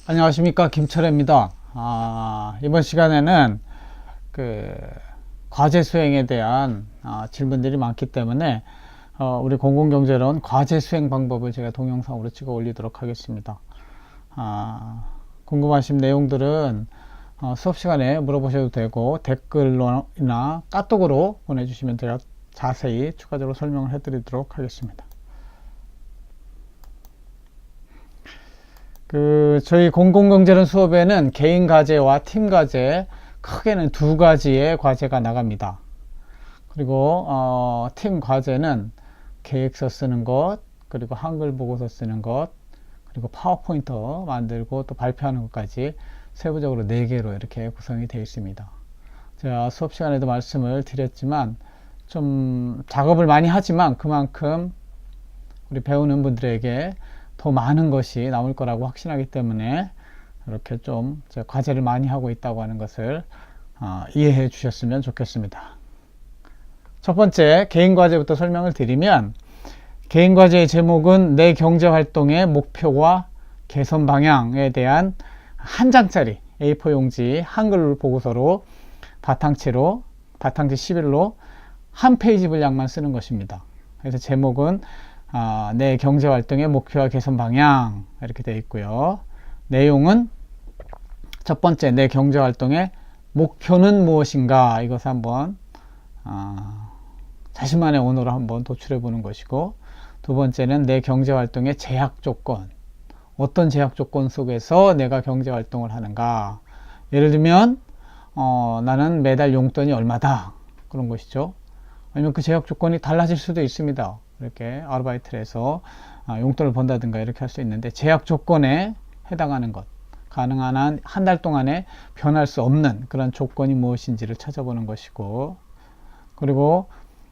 안녕하십니까, 김철애입니다. 이번 시간에는 과제 수행에 대한 질문들이 많기 때문에 우리 공공경제론 과제 수행 방법을 제가 동영상으로 찍어 올리도록 하겠습니다. 궁금하신 내용들은 수업 시간에 물어보셔도 되고 댓글로나 카톡으로 보내주시면 제가 자세히 추가적으로 설명을 해드리도록 하겠습니다. 저희 공공경제론 수업에는 개인 과제와 팀 과제, 크게는 두 가지의 과제가 나갑니다. 그리고 팀 과제는 계획서 쓰는 것, 그리고 한글 보고서 쓰는 것, 그리고 파워포인트 만들고 또 발표하는 것까지 세부적으로 4개로 이렇게 구성이 되어 있습니다. 제가 수업 시간에도 말씀을 드렸지만 좀 작업을 많이 하지만 그만큼 우리 배우는 분들에게 더 많은 것이 나올 거라고 확신하기 때문에 이렇게 좀 과제를 많이 하고 있다고 하는 것을 이해해 주셨으면 좋겠습니다. 첫 번째 개인 과제부터 설명을 드리면, 개인 과제의 제목은 내 경제 활동의 목표와 개선 방향에 대한 한 장짜리 A4 용지 한글 보고서로 바탕지 11로 한 페이지 분량만 쓰는 것입니다. 그래서 제목은 내 경제활동의 목표와 개선 방향 이렇게 되어 있고요. 내용은 첫 번째, 내 경제활동의 목표는 무엇인가, 이것을 한번 자신만의 언어로 한번 도출해 보는 것이고, 두 번째는 내 경제활동의 제약 조건, 어떤 제약 조건 속에서 내가 경제활동을 하는가. 예를 들면 나는 매달 용돈이 얼마다, 그런 것이죠. 아니면 그 제약 조건이 달라질 수도 있습니다. 이렇게 아르바이트를 해서 용돈을 번다든가 이렇게 할 수 있는데, 제약 조건에 해당하는 것, 가능한 한 달 동안에 변할 수 없는 그런 조건이 무엇인지를 찾아보는 것이고, 그리고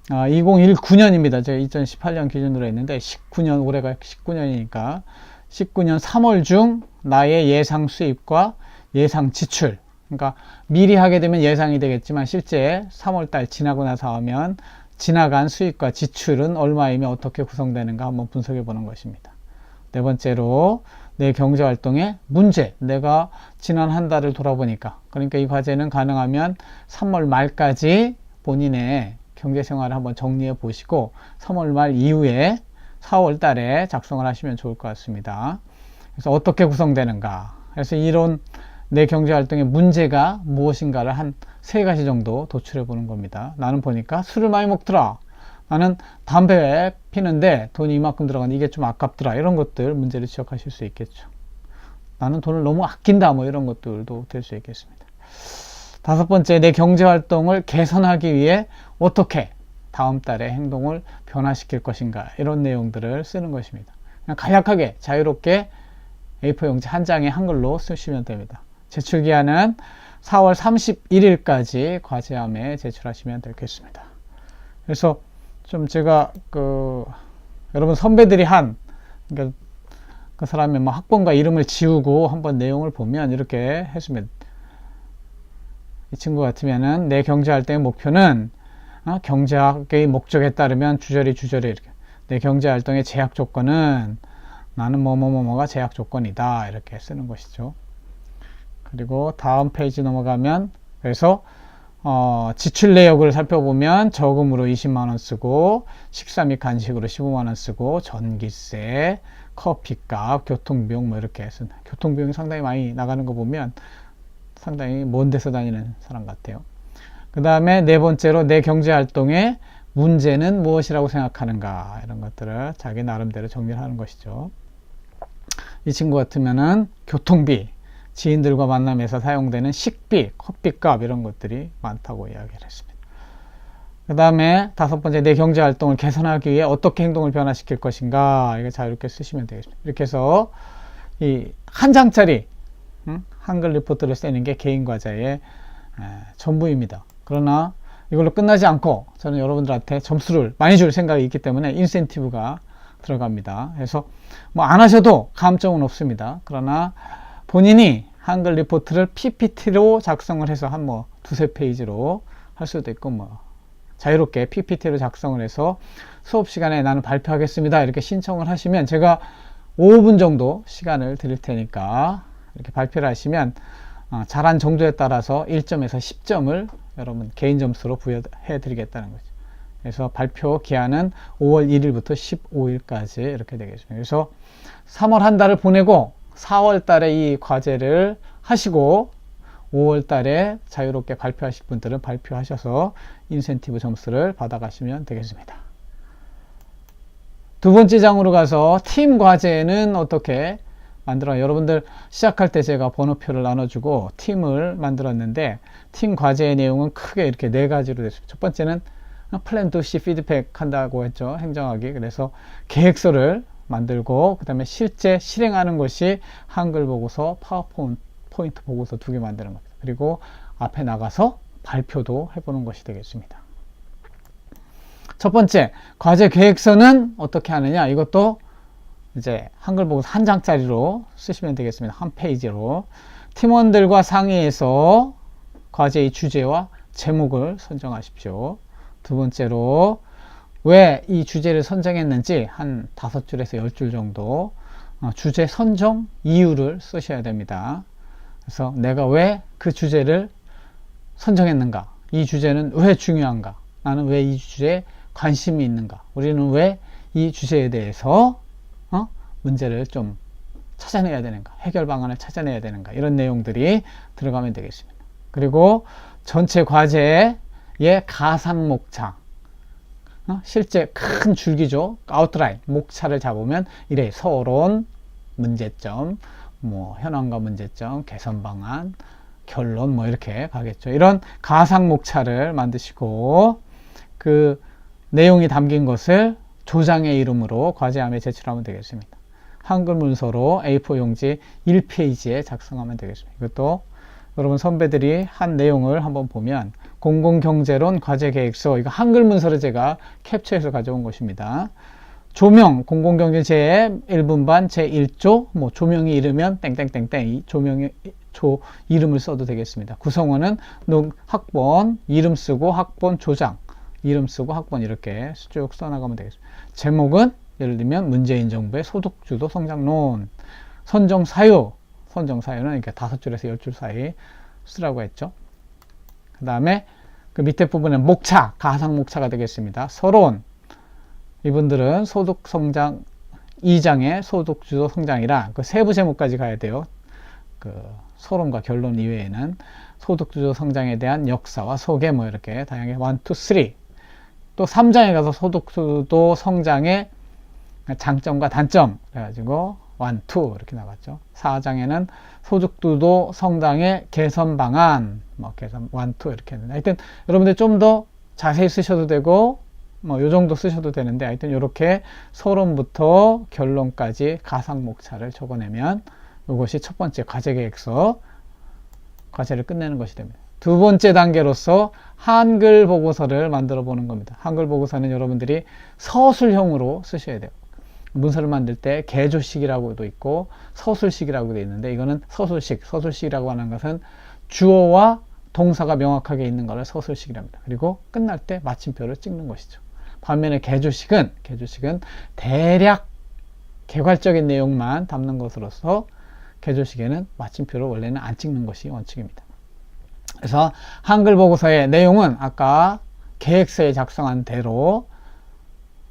2019년입니다. 제가 2018년 기준으로 했는데 19년, 올해가 19년이니까 19년 3월 중 나의 예상 수입과 예상 지출, 그러니까 미리 하게 되면 예상이 되겠지만 실제 3월달 지나고 나서 하면 지나간 수입과 지출은 얼마이며 어떻게 구성되는가 한번 분석해 보는 것입니다. 네 번째로 내 경제활동의 문제, 내가 지난 한 달을 돌아보니까, 그러니까 이 과제는 가능하면 3월 말까지 본인의 경제생활을 한번 정리해 보시고 3월 말 이후에 4월 달에 작성을 하시면 좋을 것 같습니다. 그래서 어떻게 구성되는가, 그래서 이런 내 경제활동의 문제가 무엇인가를 한 3가지 정도 도출해 보는 겁니다. 나는 보니까 술을 많이 먹더라, 나는 담배 피는데 돈이 이만큼 들어가는데 이게 좀 아깝더라, 이런 것들 문제를 지적하실 수 있겠죠. 나는 돈을 너무 아낀다, 뭐 이런 것들도 될 수 있겠습니다. 5번째, 내 경제활동을 개선하기 위해 어떻게 다음 달에 행동을 변화시킬 것인가, 이런 내용들을 쓰는 것입니다. 그냥 간략하게 자유롭게 A4 용지 한 장에 한글로 쓰시면 됩니다. 제출기한은 4월 31일까지 과제함에 제출하시면 되겠습니다. 그래서 좀 제가 여러분 선배들이 그러니까 그 사람의 학번과 이름을 지우고 한번 내용을 보면 이렇게 했으면, 이 친구 같으면은 내 경제활동의 목표는 경제학의 목적에 따르면 주저리 이렇게, 내 경제활동의 제약 조건은 나는 뭐가 제약 조건이다, 이렇게 쓰는 것이죠. 그리고 다음 페이지 넘어가면, 그래서 지출 내역을 살펴보면 저금으로 20만원 쓰고 식사 및 간식으로 15만원 쓰고 전기세, 커피값, 교통비용 뭐 이렇게 해서 교통비용이 상당히 많이 나가는 거 보면 상당히 먼 데서 다니는 사람 같아요. 그 다음에 네 번째로 내 경제활동의 문제는 무엇이라고 생각하는가, 이런 것들을 자기 나름대로 정리를 하는 것이죠. 이 친구 같으면은 교통비, 지인들과 만남에서 사용되는 식비, 커피값, 이런 것들이 많다고 이야기를 했습니다. 그 다음에 5번째, 내 경제활동을 개선하기 위해 어떻게 행동을 변화시킬 것인가, 이거 자유롭게 쓰시면 되겠습니다. 이렇게 해서 이 한 장짜리 한글 리포트를 쓰는 게 개인 과제의 전부입니다. 그러나 이걸로 끝나지 않고 저는 여러분들한테 점수를 많이 줄 생각이 있기 때문에 인센티브가 들어갑니다. 그래서 뭐 안 하셔도 감점은 없습니다. 그러나 본인이 한글 리포트를 PPT로 작성을 해서 한 두세 페이지로 할 수도 있고, 자유롭게 PPT로 작성을 해서 수업 시간에 나는 발표하겠습니다, 이렇게 신청을 하시면 제가 5분 정도 시간을 드릴 테니까 이렇게 발표를 하시면 잘한 정도에 따라서 1점에서 10점을 여러분 개인 점수로 부여해 드리겠다는 거죠. 그래서 발표 기한은 5월 1일부터 15일까지 이렇게 되겠습니다. 그래서 3월 한 달을 보내고 4월 달에 이 과제를 하시고 5월 달에 자유롭게 발표하실 분들은 발표하셔서 인센티브 점수를 받아가시면 되겠습니다. 두 번째 장으로 가서 팀 과제는 어떻게 만들어, 여러분들 시작할 때 제가 번호표를 나눠주고 팀을 만들었는데 팀 과제의 내용은 크게 이렇게 네 가지로 됐습니다. 첫 번째는 플랜 도시 피드백 한다고 했죠. 행정하기. 그래서 계획서를 만들고 그 다음에 실제 실행하는 것이 한글 보고서, 파워포인트 보고서 2개 만드는 겁니다. 그리고 앞에 나가서 발표도 해보는 것이 되겠습니다. 첫 번째, 과제 계획서는 어떻게 하느냐. 이것도 이제 한글 보고서 한 장짜리로 쓰시면 되겠습니다. 한 페이지로. 팀원들과 상의해서 과제의 주제와 제목을 선정하십시오. 두 번째로, 왜 이 주제를 선정했는지 한 5줄에서 10줄 정도 주제 선정 이유를 쓰셔야 됩니다. 그래서 내가 왜 그 주제를 선정했는가, 이 주제는 왜 중요한가, 나는 왜 이 주제에 관심이 있는가, 우리는 왜 이 주제에 대해서 문제를 좀 찾아내야 되는가, 해결 방안을 찾아내야 되는가, 이런 내용들이 들어가면 되겠습니다. 그리고 전체 과제의 가상 목차, 실제 큰 줄기죠. 아웃라인, 목차를 잡으면 이래 서론, 문제점, 현황과 문제점, 개선 방안, 결론 이렇게 가겠죠. 이런 가상 목차를 만드시고 그 내용이 담긴 것을 조장의 이름으로 과제함에 제출하면 되겠습니다. 한글 문서로 A4 용지 1페이지에 작성하면 되겠습니다. 이것도 여러분 선배들이 한 내용을 한번 보면 공공경제론 과제계획서, 이거 한글 문서를 제가 캡처해서 가져온 것입니다. 조명, 공공경제 제1분반 제1조, 조명이 이르면 땡땡땡땡, 이 조명의 이름을 써도 되겠습니다. 구성원은 학번, 이름 쓰고 학번 조장, 이름 쓰고 학번 이렇게 쭉 써나가면 되겠습니다. 제목은 예를 들면 문재인 정부의 소득주도 성장론, 선정사유, 선정사유는 이렇게 5줄에서 10줄 사이 쓰라고 했죠. 그 다음에 그 밑에 부분은 목차, 가상 목차가 되겠습니다. 서론, 이분들은 소득성장 2장의 소득주도 성장이라 그 세부 제목까지 가야 돼요. 그 서론과 결론 이외에는 소득주도 성장에 대한 역사와 소개 이렇게 다양하게 1, 2, 3. 또 3장에 가서 소득주도 성장의 장점과 단점 그래가지고 1, 2 이렇게 나갔죠. 4장에는 소득주도 성장의 개선 방안, 개선 1, 2 이렇게 했는데, 하여튼 여러분들 좀 더 자세히 쓰셔도 되고 요 정도 쓰셔도 되는데, 하여튼 이렇게 서론부터 결론까지 가상 목차를 적어내면 이것이 첫 번째 과제 계획서, 과제를 끝내는 것이 됩니다. 두 번째 단계로서 한글 보고서를 만들어 보는 겁니다. 한글 보고서는 여러분들이 서술형으로 쓰셔야 돼요. 문서를 만들 때 개조식이라고도 있고 서술식이라고도 있는데, 이거는 서술식이라고 하는 것은 주어와 동사가 명확하게 있는 것을 서술식이랍니다. 그리고 끝날 때 마침표를 찍는 것이죠. 반면에 개조식은 대략 개괄적인 내용만 담는 것으로서 개조식에는 마침표를 원래는 안 찍는 것이 원칙입니다. 그래서 한글 보고서의 내용은 아까 계획서에 작성한 대로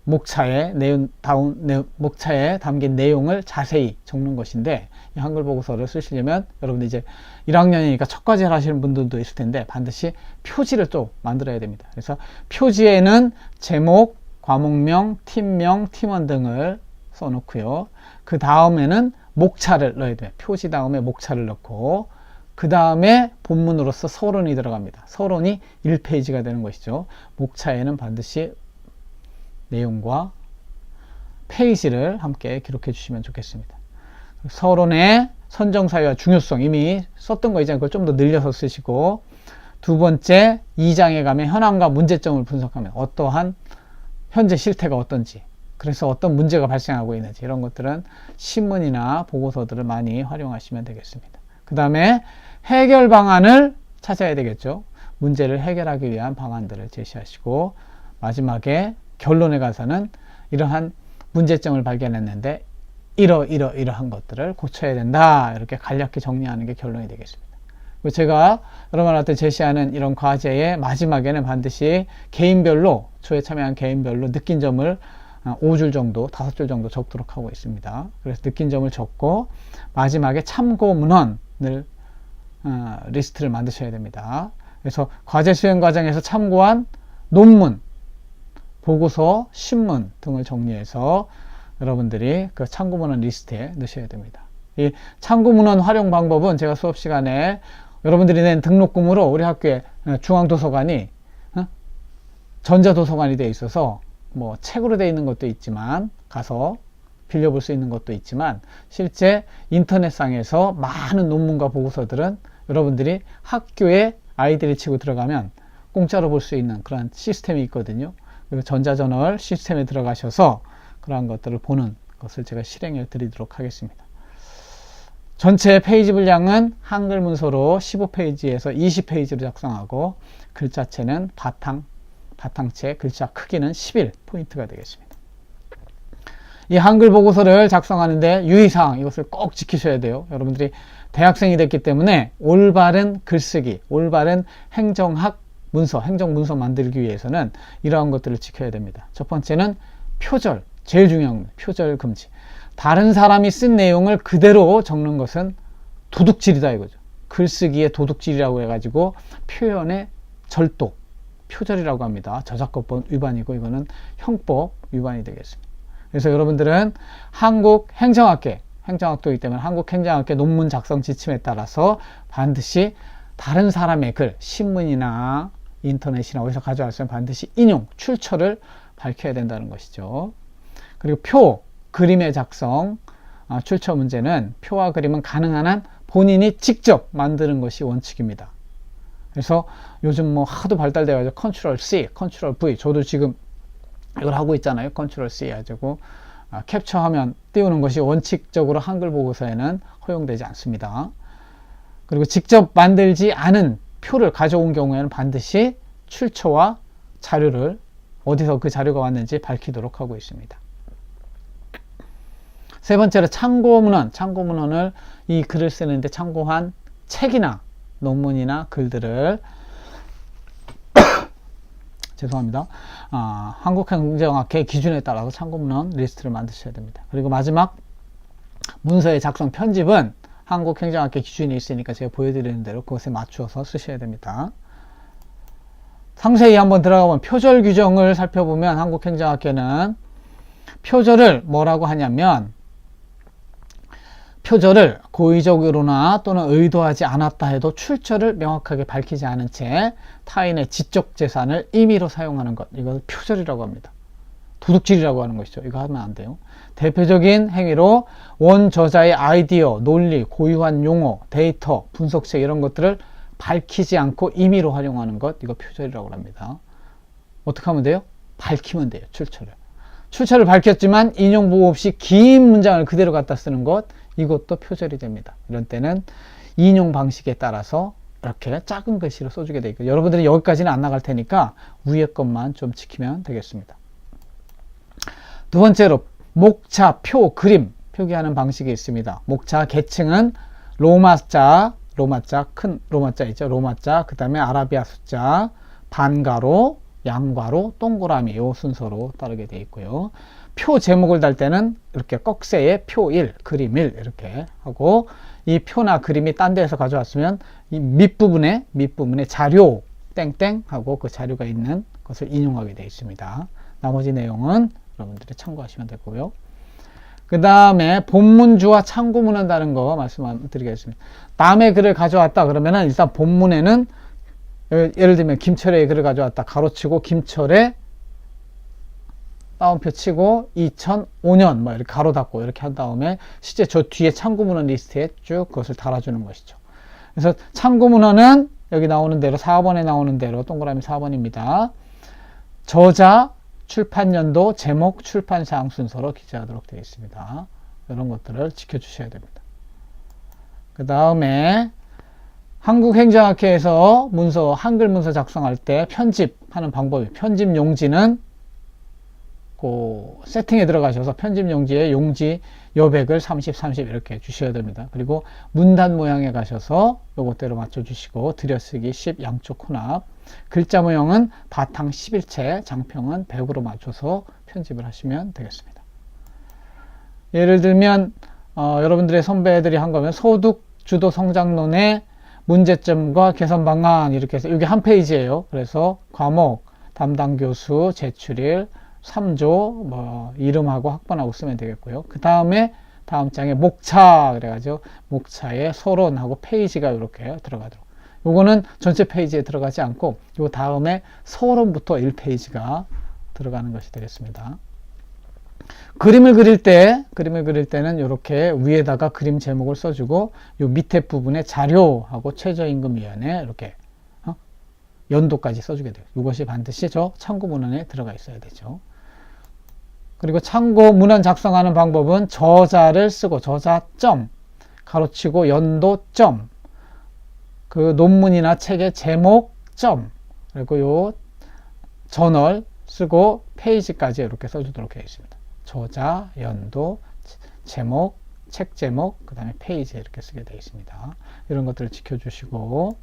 목차에 담긴 내용을 자세히 적는 것인데, 이 한글 보고서를 쓰시려면 여러분들 이제 1학년이니까 첫 과제를 하시는 분들도 있을 텐데 반드시 표지를 또 만들어야 됩니다. 그래서 표지에는 제목, 과목명, 팀명, 팀원 등을 써놓고요. 그 다음에는 목차를 넣어야 돼요. 표지 다음에 목차를 넣고 그 다음에 본문으로서 서론이 들어갑니다. 서론이 1페이지가 되는 것이죠. 목차에는 반드시 내용과 페이지를 함께 기록해 주시면 좋겠습니다. 서론의 선정사유와 중요성, 이미 썼던 거 이제 그걸 좀 더 늘려서 쓰시고, 두 번째 2장에 가면 현황과 문제점을 분석하면 어떠한 현재 실태가 어떤지, 그래서 어떤 문제가 발생하고 있는지, 이런 것들은 신문이나 보고서들을 많이 활용하시면 되겠습니다. 그 다음에 해결 방안을 찾아야 되겠죠. 문제를 해결하기 위한 방안들을 제시하시고, 마지막에 결론에 가서는 이러한 문제점을 발견했는데 이러한 것들을 고쳐야 된다. 이렇게 간략히 정리하는 게 결론이 되겠습니다. 그리고 제가 여러분한테 제시하는 이런 과제의 마지막에는 반드시 개인별로, 초에 참여한 개인별로 느낀 점을 5줄 정도, 5줄 정도 적도록 하고 있습니다. 그래서 느낀 점을 적고 마지막에 참고 문헌을 리스트를 만드셔야 됩니다. 그래서 과제 수행 과정에서 참고한 논문, 보고서, 신문 등을 정리해서 여러분들이 그 참고 문헌 리스트에 넣으셔야 됩니다. 이 참고 문헌 활용 방법은 제가 수업 시간에 여러분들이 낸 등록금으로 우리 학교에 중앙도서관이 전자도서관이 되어 있어서 뭐 책으로 되어 있는 것도 있지만 가서 빌려볼 수 있는 것도 있지만 실제 인터넷상에서 많은 논문과 보고서들은 여러분들이 학교에 아이들이 치고 들어가면 공짜로 볼 수 있는 그런 시스템이 있거든요. 그리고 전자저널 시스템에 들어가셔서 그러한 것들을 보는 것을 제가 실행해 드리도록 하겠습니다. 전체 페이지 분량은 한글 문서로 15페이지에서 20페이지로 작성하고 글자체는 바탕체 글자 크기는 11포인트가 되겠습니다. 이 한글 보고서를 작성하는데 유의사항, 이것을 꼭 지키셔야 돼요. 여러분들이 대학생이 됐기 때문에 올바른 글쓰기, 올바른 행정학 문서, 행정문서 만들기 위해서는 이러한 것들을 지켜야 됩니다. 첫 번째는 표절, 제일 중요한 겁니다. 표절 금지. 다른 사람이 쓴 내용을 그대로 적는 것은 도둑질이다 이거죠. 글쓰기의 도둑질이라고 해가지고 표현의 절도, 표절이라고 합니다. 저작권법 위반이고 이거는 형법 위반이 되겠습니다. 그래서 여러분들은 행정학도이기 때문에 한국행정학계 논문 작성 지침에 따라서 반드시 다른 사람의 글, 신문이나 인터넷이나 어디서 가져왔으면 반드시 인용, 출처를 밝혀야 된다는 것이죠. 그리고 그림의 작성, 출처 문제는 표와 그림은 가능한 한 본인이 직접 만드는 것이 원칙입니다. 그래서 요즘 뭐 하도 발달돼가지고 컨트롤 C, 컨트롤 V, 저도 지금 이걸 하고 있잖아요. 컨트롤 C 해가지고 캡처하면 띄우는 것이 원칙적으로 한글 보고서에는 허용되지 않습니다. 그리고 직접 만들지 않은 표를 가져온 경우에는 반드시 출처와 자료를 어디서 그 자료가 왔는지 밝히도록 하고 있습니다. 세 번째로 참고문헌을 이 글을 쓰는데 참고한 책이나 논문이나 글들을 죄송합니다. 한국행정학회 기준에 따라서 참고문헌 리스트를 만드셔야 됩니다. 그리고 마지막 문서의 작성 편집은 한국행정학회 기준이 있으니까 제가 보여드리는 대로 그것에 맞추어서 쓰셔야 됩니다. 상세히 한번 들어가보면 표절 규정을 살펴보면 한국행정학회는 표절을 뭐라고 하냐면 표절을 고의적으로나 또는 의도하지 않았다 해도 출처를 명확하게 밝히지 않은 채 타인의 지적 재산을 임의로 사용하는 것, 이것을 표절이라고 합니다. 도둑질이라고 하는 것이죠. 이거 하면 안 돼요. 대표적인 행위로 원저자의 아이디어, 논리, 고유한 용어, 데이터, 분석책 이런 것들을 밝히지 않고 임의로 활용하는 것, 이거 표절이라고 합니다. 어떻게 하면 돼요? 밝히면 돼요. 출처를 밝혔지만 인용보호 없이 긴 문장을 그대로 갖다 쓰는 것, 이것도 표절이 됩니다. 이런 때는 인용 방식에 따라서 이렇게 작은 글씨로 써주게 되어 있고, 여러분들이 여기까지는 안 나갈 테니까 위에 것만 좀 지키면 되겠습니다. 두 번째로 목차, 표, 그림 표기하는 방식이 있습니다. 목차 계층은 로마자, 큰 로마자 있죠. 로마자, 그 다음에 아라비아 숫자, 반가로, 양가로, 동그라미, 요 순서로 따르게 되어 있고요. 표 제목을 달 때는 이렇게 꺽쇠에 표 1, 그림 1 이렇게 하고, 이 표나 그림이 딴 데에서 가져왔으면 이 밑부분에 자료 땡땡 하고 그 자료가 있는 것을 인용하게 되어 있습니다. 나머지 내용은 여러분들이 참고하시면 되고요. 그 다음에 본문주와 참고문헌 다른 거 말씀드리겠습니다. 남의 글을 가져왔다 그러면은 일단 본문에는 예를 들면 김철의 글을 가져왔다 가로치고 김철의 따옴표 치고 2005년 뭐 이렇게 가로 닫고 이렇게 한 다음에 실제 저 뒤에 참고문헌 리스트에 쭉 그것을 달아주는 것이죠. 그래서 참고문헌은 여기 나오는 대로 4번에 나오는 대로 동그라미 4번입니다. 저자, 출판연도, 제목, 출판사항 순서로 기재하도록 되어 있습니다. 이런 것들을 지켜주셔야 됩니다. 그 다음에 한국행정학회에서 한글 문서 작성할 때 편집하는 방법이, 편집 용지는 그 세팅에 들어가셔서 편집 용지에 용지 여백을 30, 30 이렇게 주셔야 됩니다. 그리고 문단 모양에 가셔서 요것대로 맞춰주시고 들여쓰기 10 양쪽 혼합, 글자 모형은 바탕 11채, 장평은 100으로 맞춰서 편집을 하시면 되겠습니다. 예를 들면 여러분들의 선배들이 한 거면 소득 주도 성장론의 문제점과 개선 방안 이렇게 해서 이게 한 페이지예요. 그래서 과목, 담당 교수, 제출일, 3조, 뭐 이름하고 학번하고 쓰면 되겠고요. 그 다음에 다음 장에 목차 그래가지고 목차에 서론하고 페이지가 이렇게 들어가도록. 요거는 전체 페이지에 들어가지 않고 요 다음에 서론부터 1페이지가 들어가는 것이 되겠습니다. 그림을 그릴 때는 이렇게 위에다가 그림 제목을 써주고 요 밑에 부분에 자료하고 최저임금위원회 이렇게 연도까지 써주게 돼요. 이것이 반드시 저 참고 문헌에 들어가 있어야 되죠. 그리고 참고 문헌 작성하는 방법은 저자를 쓰고 저자점 가로치고 연도점 그 논문이나 책의 제목점 그리고 요 저널 쓰고 페이지까지 이렇게 써주도록 되어 있습니다. 저자, 연도, 제목, 책 제목, 그 다음에 페이지 이렇게 쓰게 되어 있습니다. 이런 것들을 지켜주시고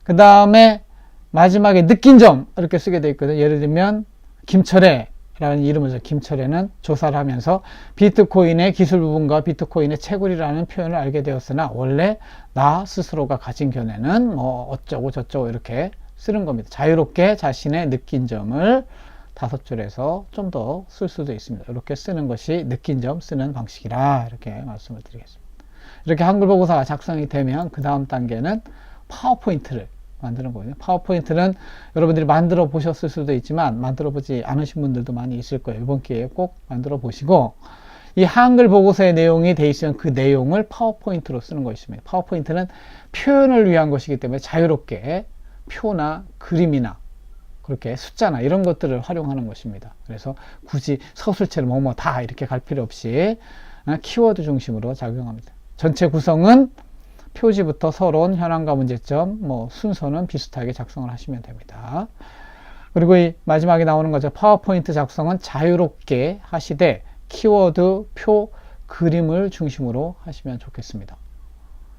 그 다음에 마지막에 느낀 점 이렇게 쓰게 되어 있거든요. 예를 들면 김철애라는 이름을 써서 김철애는 조사를 하면서 비트코인의 기술 부분과 비트코인의 채굴이라는 표현을 알게 되었으나 원래 나 스스로가 가진 견해는 뭐 어쩌고 저쩌고 이렇게 쓰는 겁니다. 자유롭게 자신의 느낀 점을 5줄에서 좀 더 쓸 수도 있습니다. 이렇게 쓰는 것이 느낀 점 쓰는 방식이라 이렇게 말씀을 드리겠습니다. 이렇게 한글 보고서가 작성이 되면 그 다음 단계는 파워포인트를 만드는 거예요. 파워포인트는 여러분들이 만들어 보셨을 수도 있지만 만들어 보지 않으신 분들도 많이 있을 거예요. 이번 기회에 꼭 만들어 보시고 이 한글 보고서의 내용이 돼 있으면 그 내용을 파워포인트로 쓰는 것입니다. 파워포인트는 표현을 위한 것이기 때문에 자유롭게 표나 그림이나 그렇게 숫자나 이런 것들을 활용하는 것입니다. 그래서 굳이 서술체를 뭐뭐 다 이렇게 갈 필요 없이 키워드 중심으로 작용합니다. 전체 구성은 표지부터 서론, 현황과 문제점, 뭐 순서는 비슷하게 작성을 하시면 됩니다. 그리고 이 마지막에 나오는 거죠. 파워포인트 작성은 자유롭게 하시되 키워드, 표, 그림을 중심으로 하시면 좋겠습니다.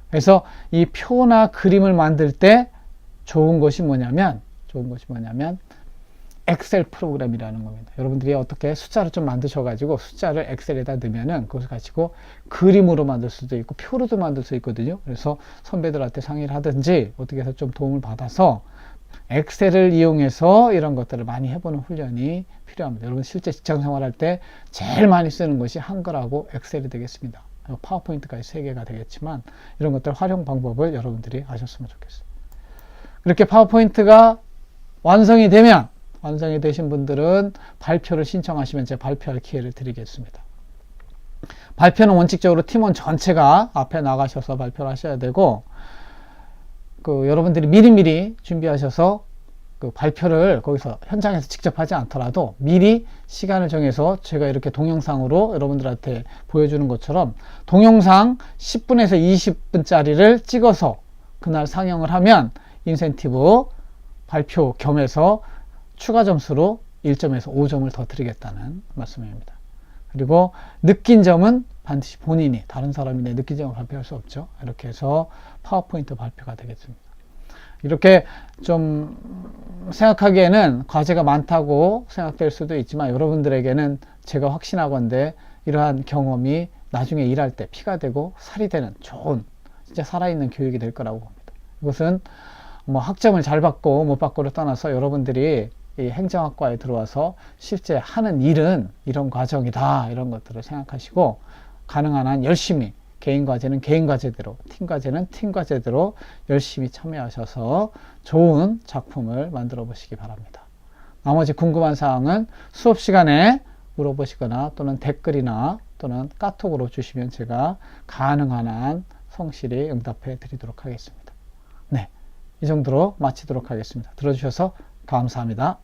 그래서 이 표나 그림을 만들 때 좋은 것이 뭐냐면 엑셀 프로그램이라는 겁니다. 여러분들이 어떻게 숫자를 좀 만드셔가지고 숫자를 엑셀에다 넣으면은 그것을 가지고 그림으로 만들 수도 있고 표로도 만들 수 있거든요. 그래서 선배들한테 상의를 하든지 어떻게 해서 좀 도움을 받아서 엑셀을 이용해서 이런 것들을 많이 해보는 훈련이 필요합니다. 여러분 실제 직장 생활할 때 제일 많이 쓰는 것이 한글하고 엑셀이 되겠습니다. 파워포인트까지 3개가 되겠지만 이런 것들 활용 방법을 여러분들이 아셨으면 좋겠어요. 이렇게 파워포인트가 완성이 되신 분들은 발표를 신청하시면 제가 발표할 기회를 드리겠습니다. 발표는 원칙적으로 팀원 전체가 앞에 나가셔서 발표를 하셔야 되고 여러분들이 미리미리 준비하셔서 발표를 거기서 현장에서 직접 하지 않더라도 미리 시간을 정해서 제가 이렇게 동영상으로 여러분들한테 보여주는 것처럼 동영상 10분에서 20분짜리를 찍어서 그날 상영을 하면 인센티브 발표 겸해서 추가 점수로 1점에서 5점을 더 드리겠다는 말씀입니다. 그리고 느낀 점은 반드시 본인이 다른 사람이 내 느낀 점을 발표할 수 없죠. 이렇게 해서 파워포인트 발표가 되겠습니다. 이렇게 좀 생각하기에는 과제가 많다고 생각될 수도 있지만 여러분들에게는 제가 확신하건대 이러한 경험이 나중에 일할 때 피가 되고 살이 되는 좋은 진짜 살아있는 교육이 될 거라고 봅니다. 이것은 뭐 학점을 잘 받고 못 받고를 떠나서 여러분들이 이 행정학과에 들어와서 실제 하는 일은 이런 과정이다 이런 것들을 생각하시고 가능한 한 열심히 개인 과제는 개인 과제대로 팀 과제는 팀 과제대로 열심히 참여하셔서 좋은 작품을 만들어 보시기 바랍니다. 나머지 궁금한 사항은 수업 시간에 물어보시거나 또는 댓글이나 또는 카톡으로 주시면 제가 가능한 한 성실히 응답해 드리도록 하겠습니다. 네, 이 정도로 마치도록 하겠습니다. 들어주셔서 감사합니다.